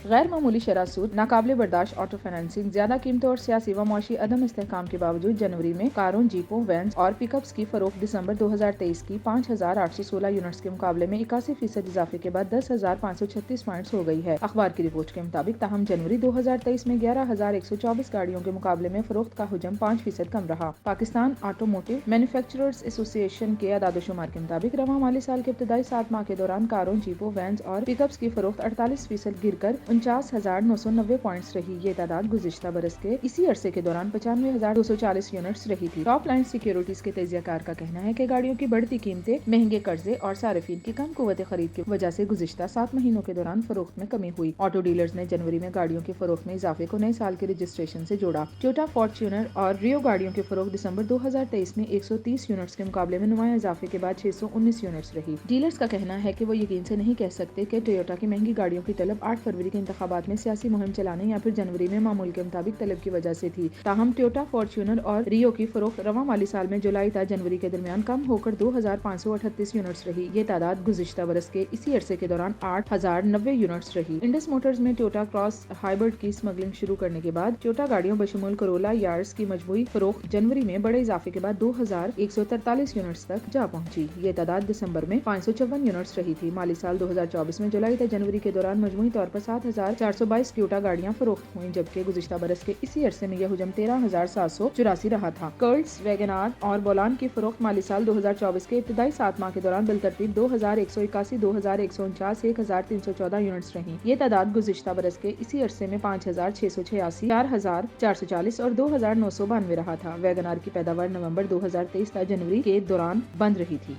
غیر معمولی شرح سود، ناقابل برداشت آٹو فائنانسنگ، زیادہ قیمتوں اور سیاسی و معاشی عدم استحکام کے باوجود جنوری میں کاروں، جیپوں، وینز اور پک اپس کی فروخت دسمبر 2023 کی 5,816 یونٹس کے مقابلے میں 81% اضافے کے بعد 10,536 پوائنٹس ہو گئی ہے۔ اخبار کی رپورٹ کے مطابق تاہم جنوری 2023 میں 11,124 گاڑیوں کے مقابلے میں فروخت کا حجم 5% کم رہا۔ پاکستان آٹو موٹو مینوفیکچررز ایسوسی ایشن کے اعداد و شمار کے مطابق رواں مالی سال کے ابتدائی 7 ماہ کے دوران کاروں، جیپوں، وینز اور پک اپس کی فروخت 48% گر کر 49,990 پوائنٹس رہی۔ یہ تعداد گزشتہ برس کے اسی عرصے کے دوران 95,240 یونٹس رہی تھی۔ ٹاپ لائن سیکیورٹیز کے تجزیہ کار کا کہنا ہے کہ گاڑیوں کی بڑھتی قیمتیں، مہنگے قرضے اور صارفین کی کم قوت خرید کی وجہ سے گزشتہ 7 مہینوں کے دوران فروخت میں کمی ہوئی۔ آٹو ڈیلرز نے جنوری میں گاڑیوں کی فروخت میں اضافے کو نئے سال کے رجسٹریشن سے جوڑا۔ ٹویوٹا فارچونر اور ریو گاڑیوں کی فروخت دسمبر 2023 میں 130 یونٹس کے مقابلے میں نمایاں اضافے کے بعد 619 یونٹس رہی۔ ڈیلرز کا کہنا ہے کہ وہ یقین سے نہیں کہہ سکتے کہ ٹویوٹا کی مہنگی گاڑیوں کی طلب 8 فروری کے انتخابات میں سیاسی مہم چلانے یا پھر جنوری میں معمول کے مطابق طلب کی وجہ سے تھی۔ تاہم ٹویوٹا فارچونر اور ریو کی فروخت رواں مالی سال میں جولائی تا جنوری کے درمیان کم ہو کر 2,538 یونٹس رہی۔ یہ تعداد گزشتہ برس کے اسی عرصے کے دوران 8,090 یونٹس رہی۔ انڈس موٹرز میں ٹویوٹا کراس ہائبرڈ کی اسمگلنگ شروع کرنے کے بعد ٹویوٹا گاڑیوں بشمول کرولا یارس کی مجموعی فروخت جنوری میں بڑے اضافے کے بعد 2,143 یونٹس تک جا پہنچی۔ یہ تعداد دسمبر میں 554 یونٹس رہی تھی۔ مالی سال 2024 میں جولائی تا جنوری کے دوران مجموعی طور پر 7,422 ٹویوٹا گاڑیاں فروخت ہوئیں، جبکہ گزشتہ برس کے اسی عرصے میں یہ حجم 13,784 رہا تھا۔ کرلز، ویگن آر اور بولان کی فروخت مالی سال 2024 کے ابتدائی 7 ماہ کے دوران بالترتیب 2,181، 2,149، 1,314 یونٹس رہیں۔ یہ تعداد گزشتہ برس کے اسی عرصے میں 5,686، 4,440 اور 2,992 رہا تھا۔ ویگن آر کی پیداوار نومبر 2023 تا جنوری کے دوران بند رہی تھی۔